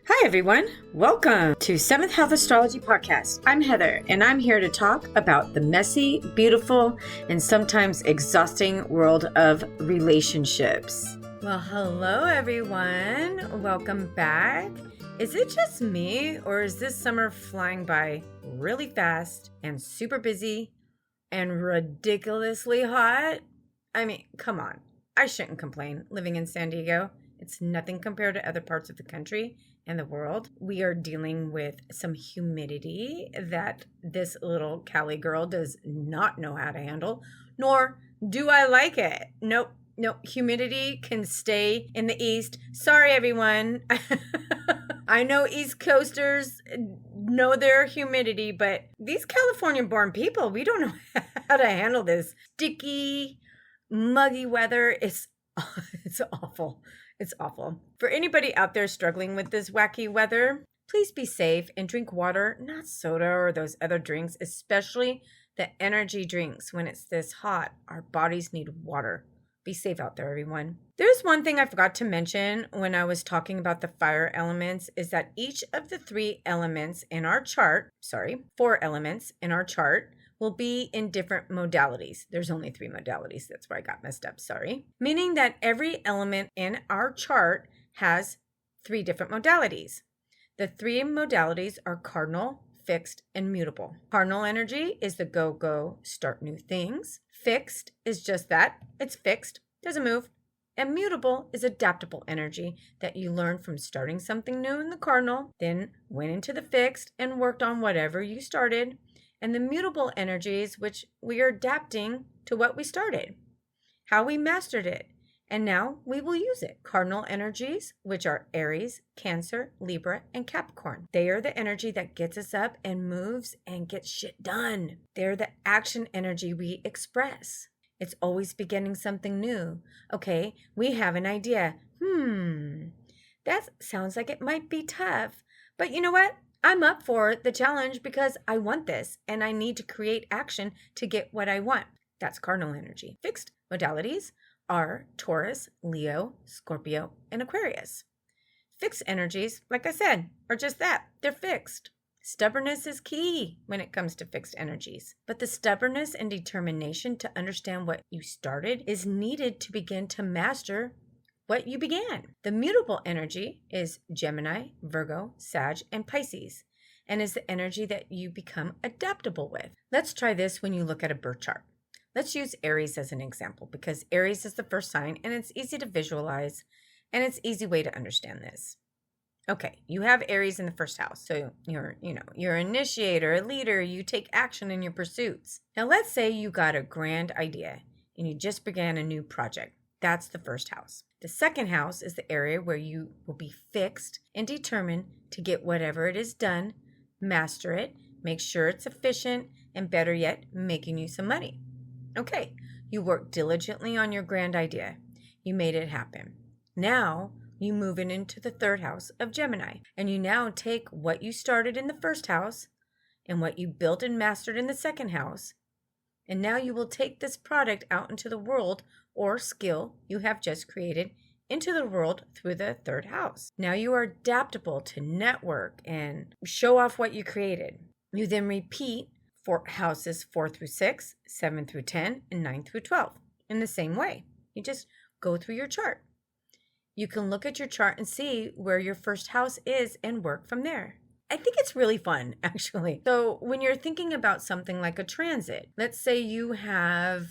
Hi, everyone. Welcome to 7th House Astrology Podcast. I'm Heather, and I'm here to talk about the messy, beautiful, and sometimes exhausting world of relationships. Well, hello, everyone. Welcome back. Is it just me, or is this summer flying by really fast and super busy and ridiculously hot? I mean, come on. I shouldn't complain living in San Diego. It's nothing compared to other parts of the country and the world. We are dealing with some humidity that this little Cali girl does not know how to handle, nor do I like it. Nope. Humidity can stay in the East. Sorry, everyone. I know East Coasters know their humidity, but these California-born people, we don't know how to handle this sticky, muggy weather. It's awful. It's awful. For anybody out there struggling with this wacky weather, please be safe and drink water, not soda or those other drinks, especially the energy drinks. When it's this hot, our bodies need water. Be safe out there, everyone. There's one thing I forgot to mention when I was talking about the fire elements is that each of the 4 elements in our chart, will be in different modalities. There's only 3 modalities. That's where I got messed up. Sorry. Meaning that every element in our chart has 3 different modalities. The 3 modalities are cardinal, fixed, and mutable. Cardinal energy is the go, start new things. Fixed is just that. It's fixed, doesn't move. And mutable is adaptable energy that you learn from starting something new in the cardinal, then went into the fixed and worked on whatever you started. And the mutable energies, which we are adapting to what we started, how we mastered it, and now we will use it. Cardinal energies, which are Aries, Cancer, Libra, and Capricorn. They are the energy that gets us up and moves and gets shit done. They're the action energy we express. It's always beginning something new. Okay, we have an idea. That sounds like it might be tough. But you know what? I'm up for the challenge because I want this and I need to create action to get what I want. That's cardinal energy. Fixed modalities are Taurus, Leo, Scorpio, and Aquarius. Fixed energies, like I said, are just that. They're fixed. Stubbornness is key when it comes to fixed energies. But the stubbornness and determination to understand what you started is needed to begin to master what you began. The mutable energy is Gemini, Virgo, Sag, and Pisces, and is the energy that you become adaptable with. Let's try this when you look at a birth chart. Let's use Aries as an example because Aries is the first sign and it's easy to visualize and it's an easy way to understand this. Okay, you have Aries in the first house. So you're an initiator, a leader, you take action in your pursuits. Now let's say you got a grand idea and you just began a new project. That's the first house. The second house is the area where you will be fixed and determined to get whatever it is done, master it, make sure it's efficient, and better yet, making you some money. Okay, you worked diligently on your grand idea. You made it happen. Now you move it into the third house of Gemini, and you now take what you started in the first house and what you built and mastered in the second house, and now you will take this product out into the world or skill you have just created into the world through the third house. Now you are adaptable to network and show off what you created. You then repeat for houses 4 through 6, 7 through 10, and 9 through 12 in the same way. You just go through your chart. You can look at your chart and see where your first house is and work from there. I think it's really fun, actually. So when you're thinking about something like a transit, let's say you have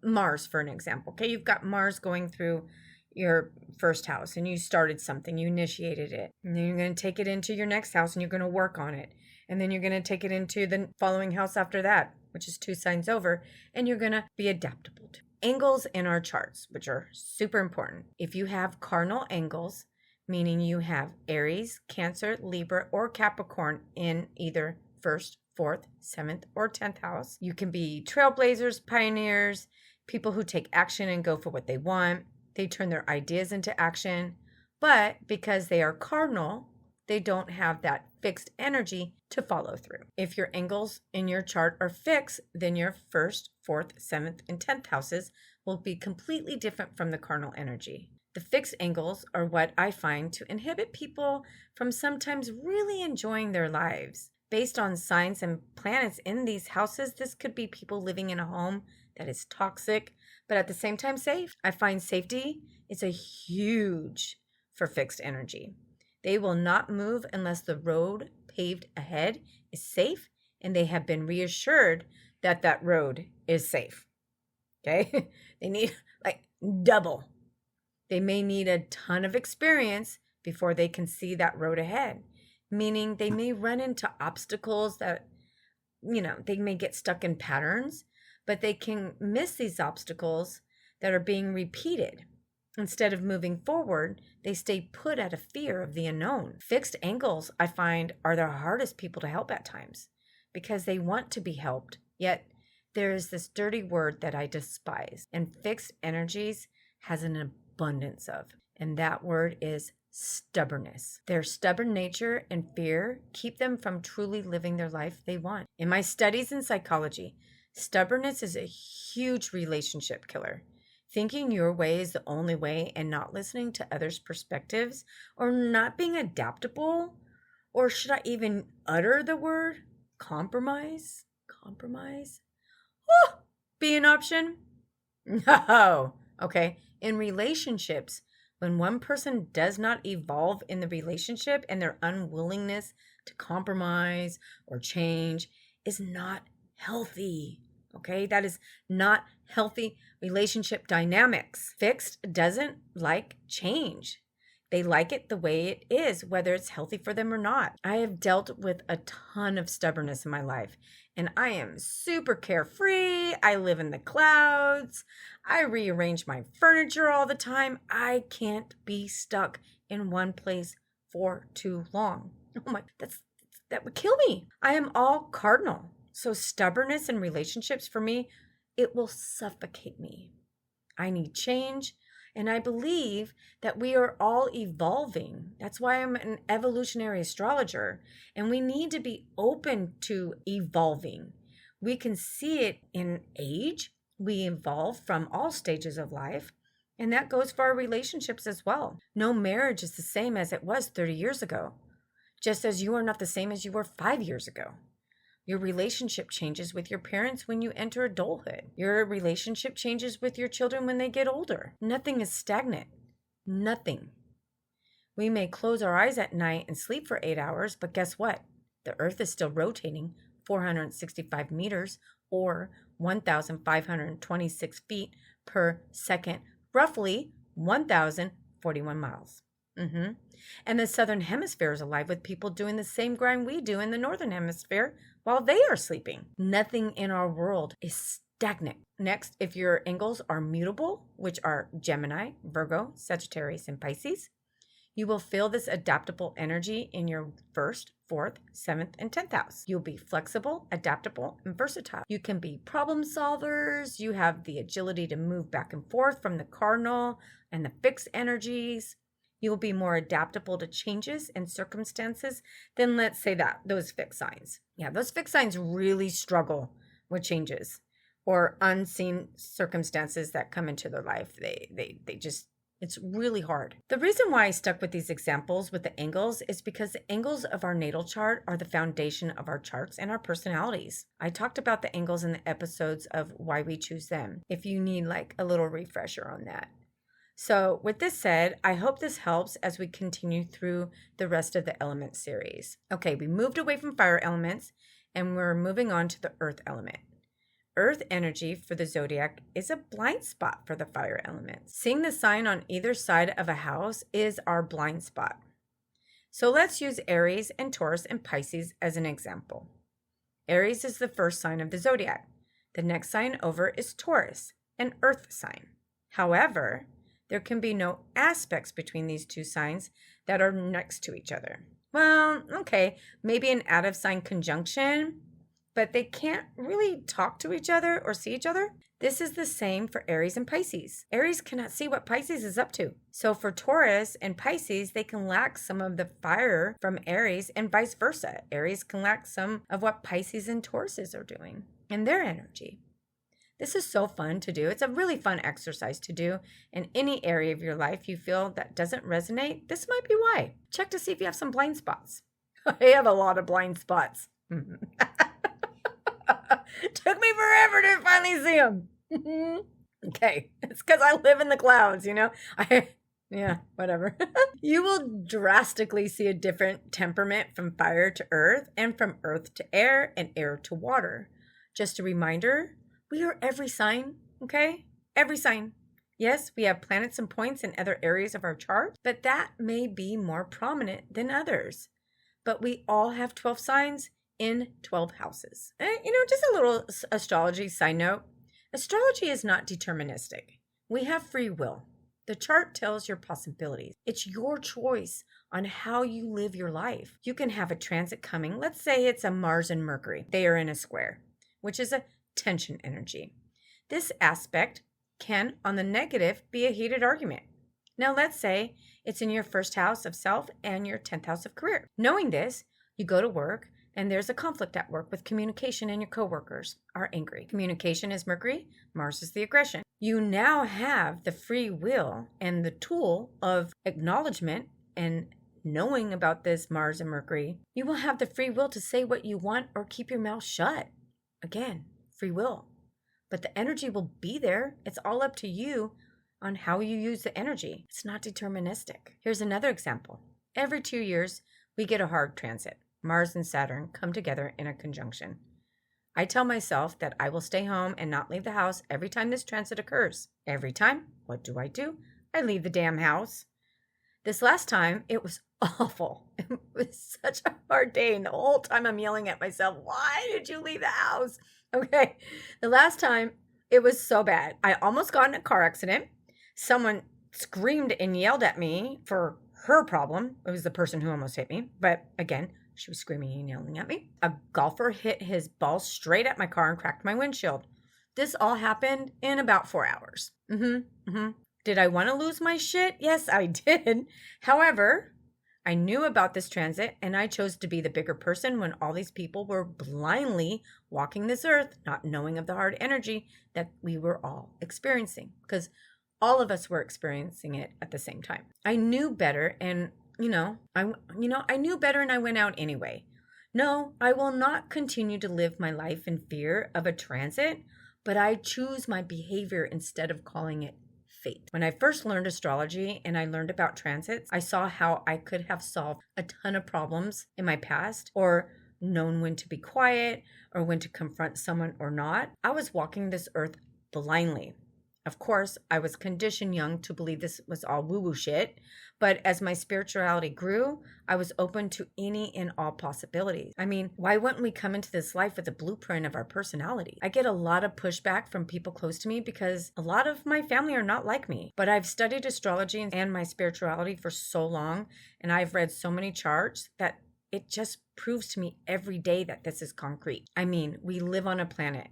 Mars, for an example. Okay, you've got Mars going through your first house and you started something, you initiated it. And then you're going to take it into your next house and you're going to work on it. And then you're going to take it into the following house after that, which is 2 signs over, and you're going to be adaptable to angles in our charts, which are super important. If you have cardinal angles, meaning you have Aries, Cancer, Libra, or Capricorn in either 1st, 4th, 7th, or 10th house. You can be trailblazers, pioneers, people who take action and go for what they want. They turn their ideas into action. But because they are cardinal, they don't have that fixed energy to follow through. If your angles in your chart are fixed, then your 1st, 4th, 7th, and 10th houses will be completely different from the cardinal energy. The The fixed angles are what I find to inhibit people from sometimes really enjoying their lives. Based on signs and planets in these houses, this could be people living in a home that is toxic, but at the same time safe. I find safety is a huge for fixed energy. They will not move unless the road paved ahead is safe and they have been reassured that that road is safe. Okay? They need like double. They may need a ton of experience before they can see that road ahead, meaning they may run into obstacles that, they may get stuck in patterns, but they can miss these obstacles that are being repeated. Instead of moving forward, they stay put out of fear of the unknown. Fixed angles, I find, are the hardest people to help at times because they want to be helped, yet there is this dirty word that I despise, and fixed energies has an abundance of, and that word is stubbornness. Their stubborn nature and fear keep them from truly living their life they want. In my studies in psychology, stubbornness is a huge relationship killer. Thinking your way is the only way and not listening to others' perspectives or not being adaptable, or should I even utter the word compromise? Be an option? No. Okay. In relationships, when one person does not evolve in the relationship and their unwillingness to compromise or change is not healthy. Okay, that is not healthy relationship dynamics. Fixed doesn't like change. They like it the way it is, whether it's healthy for them or not. I have dealt with a ton of stubbornness in my life, and I am super carefree. I live in the clouds. I rearrange my furniture all the time. I can't be stuck in one place for too long. Oh my, that would kill me. I am all cardinal. So stubbornness in relationships for me, it will suffocate me. I need change, and I believe that we are all evolving. That's why I'm an evolutionary astrologer, and we need to be open to evolving. We can see it in age. We evolve from all stages of life, and that goes for our relationships as well. No marriage is the same as it was 30 years ago, just as you are not the same as you were 5 years ago. Your relationship changes with your parents when you enter adulthood. Your relationship changes with your children when they get older. Nothing is stagnant. Nothing. We may close our eyes at night and sleep for 8 hours, but guess what? The earth is still rotating 465 meters or 1,526 feet per second, roughly 1,041 miles. And the southern hemisphere is alive with people doing the same grind we do in the northern hemisphere while they are sleeping. Nothing in our world is stagnant. Next, if your angles are mutable, which are Gemini, Virgo, Sagittarius, and Pisces, you will feel this adaptable energy in your 1st, 4th, 7th, and 10th house. You'll be flexible, adaptable, and versatile. You can be problem solvers. You have the agility to move back and forth from the cardinal and the fixed energies. You will be more adaptable to changes and circumstances than, let's say, those fixed signs. Yeah, those fixed signs really struggle with changes or unseen circumstances that come into their life. It's really hard. The reason why I stuck with these examples with the angles is because the angles of our natal chart are the foundation of our charts and our personalities. I talked about the angles in the episodes of why we choose them, if you need like a little refresher on that. So with this said, I hope this helps as we continue through the rest of the element series. Okay, we moved away from fire elements and we're moving on to the earth element. Earth energy for the zodiac is a blind spot for the fire element. Seeing the sign on either side of a house is our blind spot. So let's use Aries and Taurus and Pisces as an example. Aries is the first sign of the zodiac. The next sign over is Taurus, an earth sign. However, there can be no aspects between these two signs that are next to each other. Well, okay, maybe an out of sign conjunction, but they can't really talk to each other or see each other. This is the same for Aries and Pisces. Aries cannot see what Pisces is up to. So for Taurus and Pisces, they can lack some of the fire from Aries and vice versa. Aries can lack some of what Pisces and Tauruses are doing in their energy. This is so fun to do. It's a really fun exercise to do in any area of your life you feel that doesn't resonate. This might be why. Check to see if you have some blind spots. I have a lot of blind spots. Took me forever to finally see them. Okay, it's because I live in the clouds, yeah, whatever. You will drastically see a different temperament from fire to earth and from earth to air and air to water. Just a reminder, we are every sign, okay? Every sign. Yes, we have planets and points in other areas of our chart, but that may be more prominent than others. But we all have 12 signs in 12 houses. And, just a little astrology side note. Astrology is not deterministic. We have free will. The chart tells your possibilities. It's your choice on how you live your life. You can have a transit coming. Let's say it's a Mars and Mercury. They are in a square, which is a tension energy. This aspect can, on the negative, be a heated argument. Now, let's say it's in your first house of self and your 10th house of career. Knowing this, you go to work and there's a conflict at work with communication, and your coworkers are angry. Communication is Mercury, Mars is the aggression. You now have the free will and the tool of acknowledgement and knowing about this Mars and Mercury. You will have the free will to say what you want or keep your mouth shut. Again, free will. But the energy will be there. It's all up to you on how you use the energy. It's not deterministic. Here's another example. Every 2 years, we get a hard transit. Mars and Saturn come together in a conjunction. I tell myself that I will stay home and not leave the house every time this transit occurs. Every time, what do? I leave the damn house. This last time, it was awful. It was such a hard day, and the whole time I'm yelling at myself, why did you leave the house? Okay, the last time, it was so bad. I almost got in a car accident. Someone screamed and yelled at me for her problem. It was the person who almost hit me. But again, she was screaming and yelling at me. A golfer hit his ball straight at my car and cracked my windshield. This all happened in about 4 hours. Did I want to lose my shit? Yes, I did. However, I knew about this transit and I chose to be the bigger person when all these people were blindly walking this earth, not knowing of the hard energy that we were all experiencing, because all of us were experiencing it at the same time. I knew better and I knew better and I went out anyway. No, I will not continue to live my life in fear of a transit, but I choose my behavior instead of calling it fate. When I first learned astrology and I learned about transits, I saw how I could have solved a ton of problems in my past, or known when to be quiet or when to confront someone or not. I was walking this earth blindly. Of course, I was conditioned young to believe this was all woo-woo shit, but as my spirituality grew, I was open to any and all possibilities. I mean, why wouldn't we come into this life with a blueprint of our personality? I get a lot of pushback from people close to me because a lot of my family are not like me, but I've studied astrology and my spirituality for so long, and I've read so many charts that it just proves to me every day that this is concrete. I mean, we live on a planet.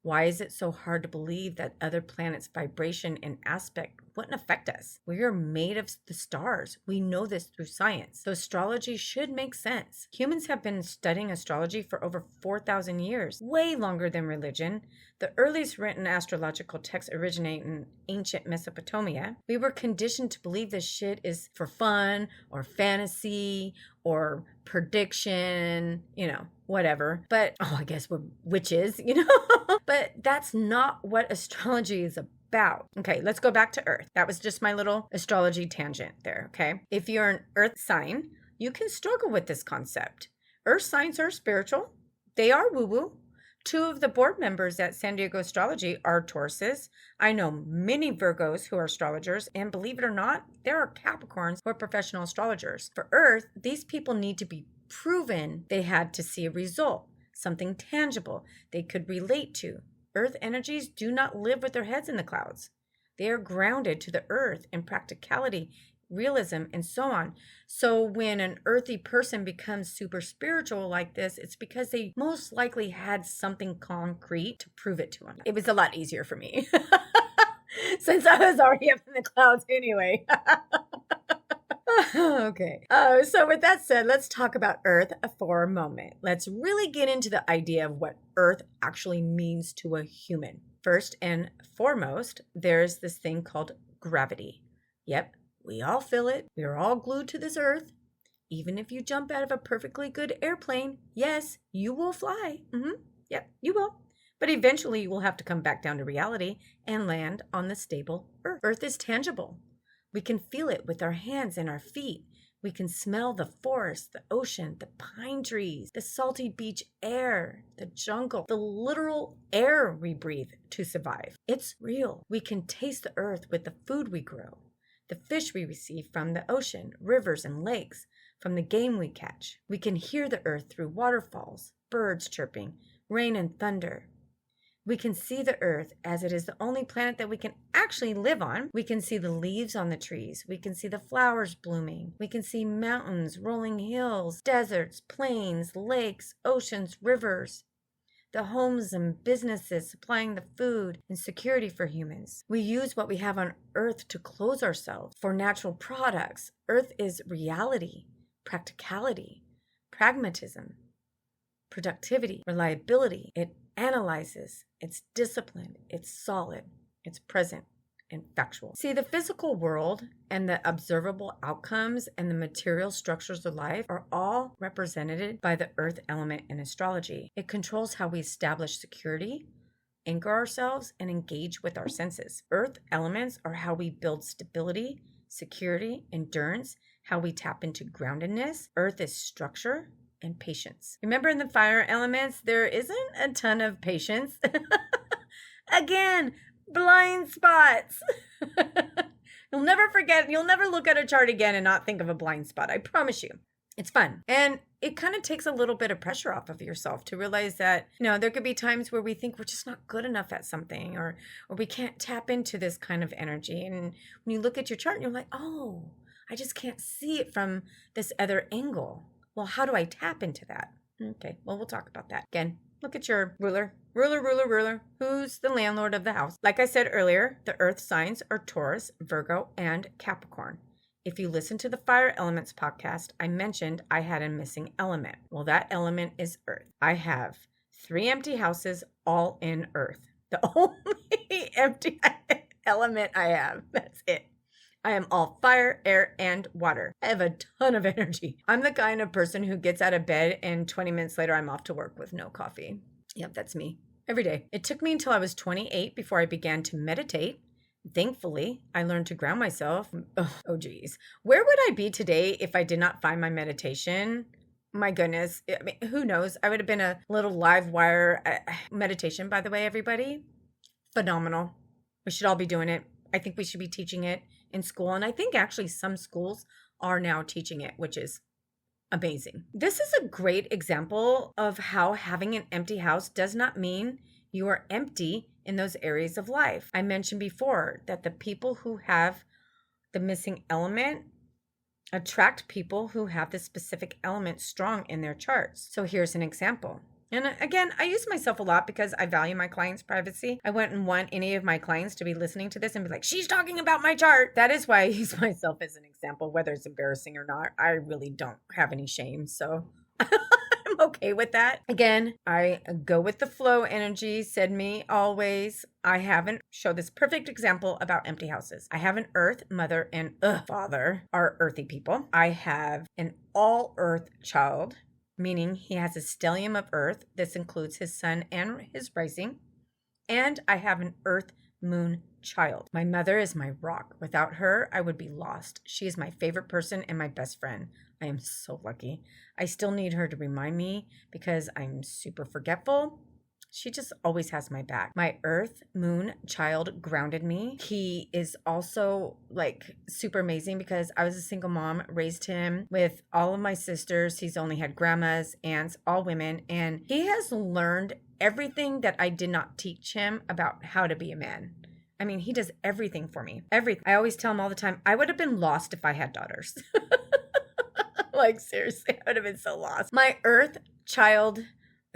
Why is it so hard to believe that other planets' vibration and aspect wouldn't affect us? We are made of the stars. We know this through science. So astrology should make sense. Humans have been studying astrology for over 4,000 years, way longer than religion. The earliest written astrological texts originate in ancient Mesopotamia. We were conditioned to believe this shit is for fun or fantasy or prediction, whatever. But, I guess we're witches, But that's not what astrology is about. Okay, let's go back to Earth. That was just my little astrology tangent there, okay? If you're an Earth sign, you can struggle with this concept. Earth signs are spiritual. They are woo-woo. 2 of the board members at San Diego Astrology are Tauruses. I know many Virgos who are astrologers, and believe it or not, there are Capricorns who are professional astrologers. For Earth, these people need to be proven they had to see a result, something tangible they could relate to. Earth energies do not live with their heads in the clouds. They are grounded to the earth in practicality, realism, and so on. So when an earthy person becomes super spiritual like this, it's because they most likely had something concrete to prove it to them. It was a lot easier for me since I was already up in the clouds anyway. Okay. So with that said, let's talk about Earth for a moment. Let's really get into the idea of what Earth actually means to a human. First and foremost, there's this thing called gravity. Yep, we all feel it. We are all glued to this earth. Even if you jump out of a perfectly good airplane, yes, you will fly. Yep, you will. But eventually you will have to come back down to reality and land on the stable earth. Earth is tangible. We can feel it with our hands and our feet. We can smell the forest, the ocean, the pine trees, the salty beach air, the jungle, the literal air we breathe to survive. It's real. We can taste the earth with the food we grow, the fish we receive from the ocean, rivers and lakes, from the game we catch. We can hear the earth through waterfalls, birds chirping, rain and thunder. We can see the earth as it is the only planet that we can actually live on. We can see the leaves on the trees. We can see the flowers blooming. We can see mountains, rolling hills, deserts, plains, lakes, oceans, rivers, the homes and businesses supplying the food and security for humans. We use what we have on earth to clothe ourselves. For natural products, earth is reality, practicality, pragmatism, productivity, reliability. It analyzes, it's disciplined, it's solid, it's present, and factual. See, the physical world and the observable outcomes and the material structures of life are all represented by the earth element in astrology. It controls how we establish security, anchor ourselves, and engage with our senses. Earth elements are how we build stability, security, endurance, how we tap into groundedness. Earth is structure and patience. Remember, in the fire elements, there isn't a ton of patience. Again, blind spots. You'll never forget, you'll never look at a chart again and not think of a blind spot. I promise you. It's fun. And it kind of takes a little bit of pressure off of yourself to realize that, there could be times where we think we're just not good enough at something, or we can't tap into this kind of energy. And when you look at your chart, you're like, oh, I just can't see it from this other angle. Well, how do I tap into that? Okay, well, we'll talk about that. Again, look at your ruler. Ruler. Who's the landlord of the house? Like I said earlier, the earth signs are Taurus, Virgo, and Capricorn. If you listen to the Fire Elements podcast, I mentioned I had a missing element. Well, that element is earth. I have 3 empty houses, all in earth. The only empty element I have. That's it. I am all fire, air, and water. I have a ton of energy. I'm the kind of person who gets out of bed and 20 minutes later I'm off to work with no coffee. Yep, that's me. Every day. It took me until I was 28 before I began to meditate. Thankfully, I learned to ground myself. Oh geez. Where would I be today if I did not find my meditation? My goodness. I mean, who knows? I would have been a little live wire meditation, by the way, everybody. Phenomenal. We should all be doing it. I think we should be teaching it in school. And I think actually some schools are now teaching it, which is amazing. This is a great example of how having an empty house does not mean you are empty in those areas of life. I mentioned before that the people who have the missing element attract people who have the specific element strong in their charts. So here's an example. And again, I use myself a lot because I value my clients' privacy. I wouldn't want any of my clients to be listening to this and be like, she's talking about my chart. That is why I use myself as an example, whether it's embarrassing or not. I really don't have any shame. So I'm okay with that. Again, I go with the flow energy, said me always. I haven't show this perfect example about empty houses. I have an earth mother and father are earthy people. I have an all earth child, meaning he has a stellium of earth. This includes his sun and his rising. And I have an earth moon child. My mother is my rock. Without her, I would be lost. She is my favorite person and my best friend. I am so lucky. I still need her to remind me because I'm super forgetful. She just always has my back. My earth moon child grounded me. He is also like super amazing because I was a single mom, raised him with all of my sisters. He's only had grandmas, aunts, all women. And he has learned everything that I did not teach him about how to be a man. I mean, he does everything for me. Everything. I always tell him all the time, I would have been lost if I had daughters. Like seriously, I would have been so lost. My earth child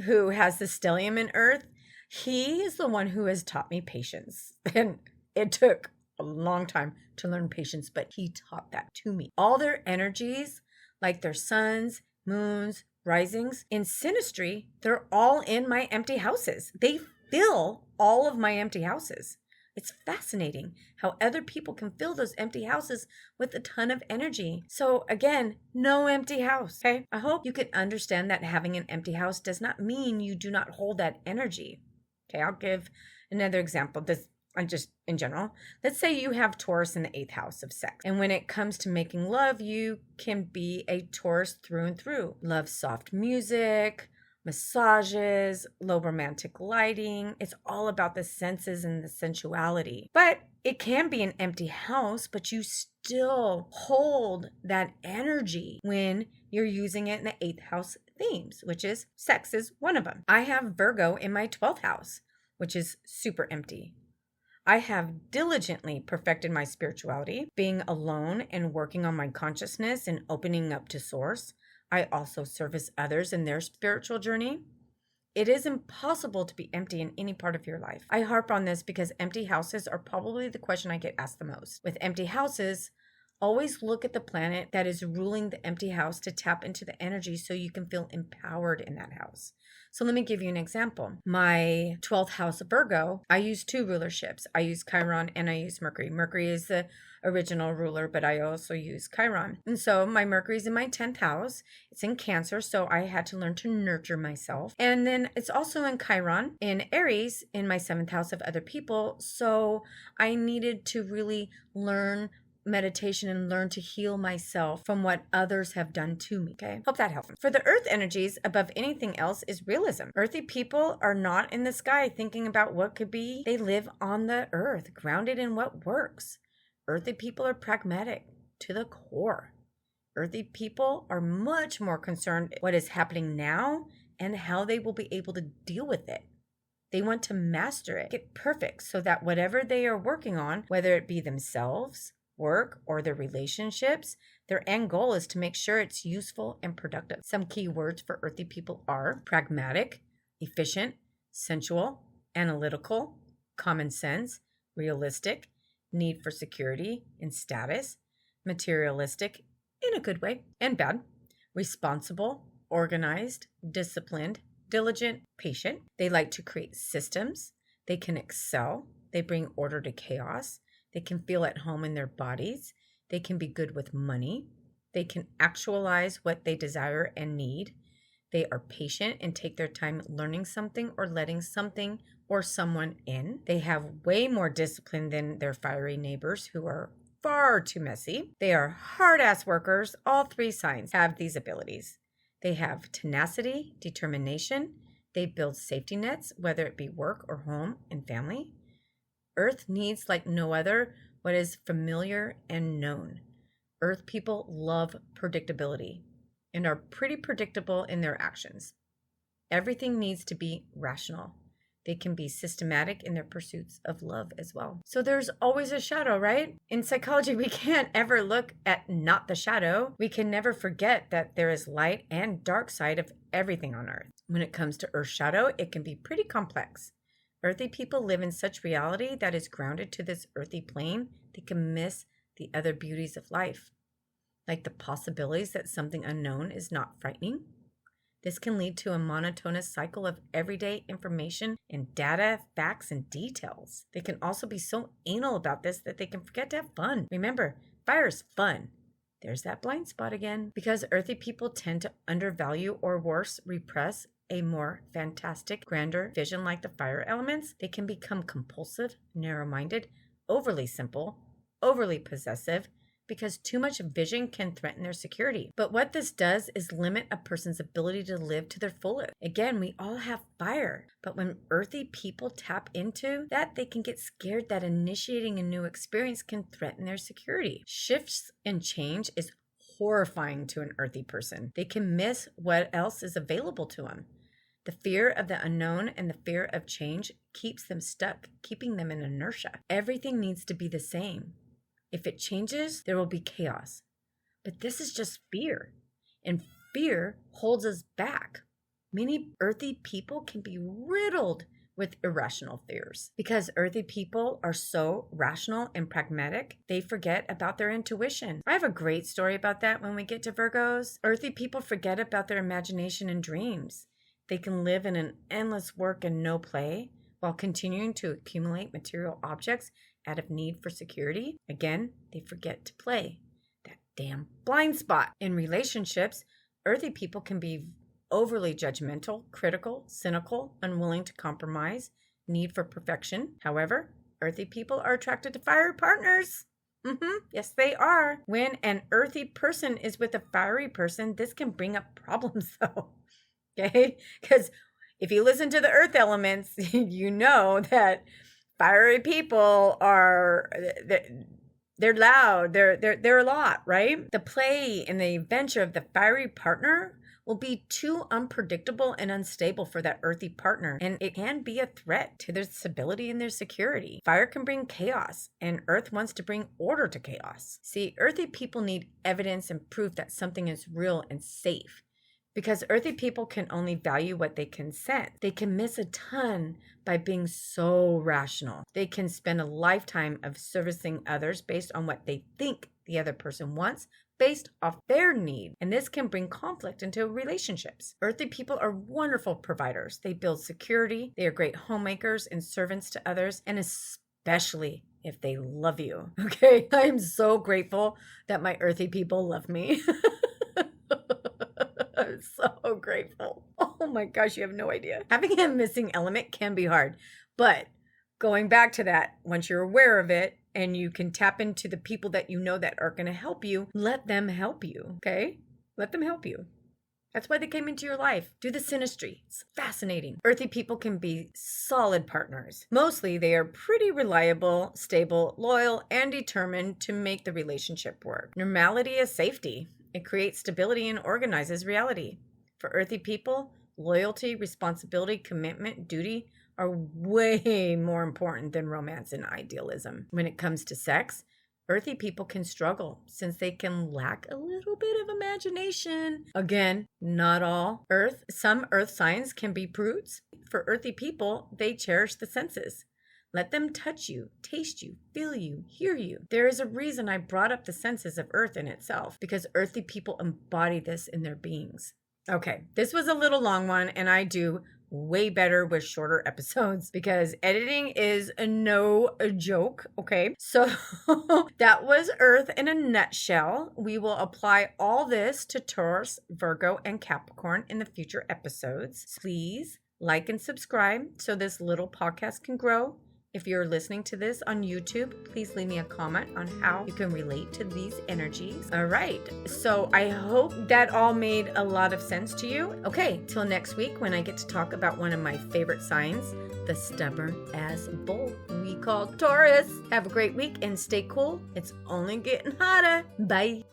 who has the stellium in earth, he is the one who has taught me patience. And it took a long time to learn patience, but he taught that to me. All their energies, like their suns, moons, risings, in synastry, they're all in my empty houses. They fill all of my empty houses. It's fascinating how other people can fill those empty houses with a ton of energy. So again, no empty house. Okay. I hope you can understand that having an empty house does not mean you do not hold that energy. Okay. I'll give another example. This just in general. Let's say you have Taurus in the 8th house of sex. And when it comes to making love, you can be a Taurus through and through. Love soft music, massages, low romantic lighting. It's all about the senses and the sensuality. But it can be an empty house, but you still hold that energy when you're using it in the 8th house themes, which is sex is one of them. I have Virgo in my 12th house, which is super empty. I have diligently perfected my spirituality, being alone and working on my consciousness and opening up to source. I also service others in their spiritual journey. It is impossible to be empty in any part of your life. I harp on this because empty houses are probably the question I get asked the most. With empty houses, always look at the planet that is ruling the empty house to tap into the energy so you can feel empowered in that house. So let me give you an example. My 12th house of Virgo, I use 2 rulerships. I use Chiron and I use Mercury. Mercury is the original ruler, but I also use Chiron. And so my Mercury is in my 10th house. It's in Cancer, so I had to learn to nurture myself. And then it's also in Chiron, in Aries, in my 7th house of other people. So I needed to really learn meditation and learn to heal myself from what others have done to me. Okay. Hope that helps. For the earth energies, above anything else is realism. Earthy people are not in the sky thinking about what could be. They live on the earth, grounded in what works. Earthy people are pragmatic to the core. Earthy people are much more concerned what is happening now and how they will be able to deal with it. They want to master it, get perfect, so that whatever they are working on, whether it be themselves, work, or their relationships, their end goal is to make sure it's useful and productive. Some key words for earthy people are pragmatic, efficient, sensual, analytical, common sense, realistic, need for security and status, materialistic in a good way and bad, responsible, organized, disciplined, diligent, patient. They like to create systems. They can excel. They bring order to chaos. They can feel at home in their bodies. They can be good with money. They can actualize what they desire and need. They are patient and take their time learning something or letting something or someone in. They have way more discipline than their fiery neighbors who are far too messy. They are hard-ass workers. All 3 signs have these abilities. They have tenacity, determination. They build safety nets, whether it be work or home and family. Earth needs like no other what is familiar and known. Earth people love predictability and are pretty predictable in their actions. Everything needs to be rational. They can be systematic in their pursuits of love as well. So there's always a shadow, right? In psychology, we can't ever look at not the shadow. We can never forget that there is light and dark side of everything on Earth. When it comes to Earth's shadow, it can be pretty complex. Earthy people live in such reality that is grounded to this earthy plane, they can miss the other beauties of life, like the possibilities that something unknown is not frightening. This can lead to a monotonous cycle of everyday information and data, facts, and details. They can also be so anal about this that they can forget to have fun. Remember, fire is fun. There's that blind spot again. Because earthy people tend to undervalue or worse, repress a more fantastic, grander vision like the fire elements, they can become compulsive, narrow-minded, overly simple, overly possessive, because too much vision can threaten their security. But what this does is limit a person's ability to live to their fullest. Again, we all have fire, but when earthy people tap into that, they can get scared that initiating a new experience can threaten their security. Shifts and change is horrifying to an earthy person. They can miss what else is available to them. The fear of the unknown and the fear of change keeps them stuck, keeping them in inertia. Everything needs to be the same. If it changes, there will be chaos. But this is just fear, and fear holds us back. Many earthy people can be riddled with irrational fears. Because earthy people are so rational and pragmatic, they forget about their intuition. I have a great story about that when we get to Virgos. Earthy people forget about their imagination and dreams. They can live in an endless work and no play, while continuing to accumulate material objects out of need for security. Again, they forget to play. That damn blind spot. In relationships, earthy people can be overly judgmental, critical, cynical, unwilling to compromise, need for perfection. However, earthy people are attracted to fiery partners. Yes, they are. When an earthy person is with a fiery person, this can bring up problems though. Okay? Because if you listen to the earth elements, you know that fiery people are, they're loud. They're a lot, right? The play and the adventure of the fiery partner will be too unpredictable and unstable for that earthy partner, and it can be a threat to their stability and their security. Fire can bring chaos, and earth wants to bring order to chaos. See, earthy people need evidence and proof that something is real and safe, because earthy people can only value what they can sense. They can miss a ton by being so rational. They can spend a lifetime of servicing others based on what they think the other person wants, based off their need, and this can bring conflict into relationships. Earthy people are wonderful providers. They build security, they are great homemakers and servants to others, and especially if they love you. Okay, I'm so grateful that my earthy people love me. I'm so grateful. Oh my gosh, you have no idea. Having a missing element can be hard, but going back to that, once you're aware of it, and you can tap into the people that you know that are going to help you, let them help you, okay? Let them help you. That's why they came into your life. Do the synastry. It's fascinating. Earthy people can be solid partners. Mostly, they are pretty reliable, stable, loyal, and determined to make the relationship work. Normality is safety. It creates stability and organizes reality. For earthy people, loyalty, responsibility, commitment, duty are way more important than romance and idealism. When it comes to sex, earthy people can struggle since they can lack a little bit of imagination. Again, not all. Some earth signs can be prudes. For earthy people, they cherish the senses. Let them touch you, taste you, feel you, hear you. There is a reason I brought up the senses of earth in itself, because earthy people embody this in their beings. Okay, this was a little long one, and I do way better with shorter episodes because editing is no joke. Okay, so that was Earth in a nutshell. We will apply all this to Taurus, Virgo, and Capricorn in the future episodes. Please like and subscribe so this little podcast can grow. If you're listening to this on YouTube, please leave me a comment on how you can relate to these energies. All right. So I hope that all made a lot of sense to you. Okay. Till next week when I get to talk about one of my favorite signs, the stubborn as bull we call Taurus. Have a great week and stay cool. It's only getting hotter. Bye.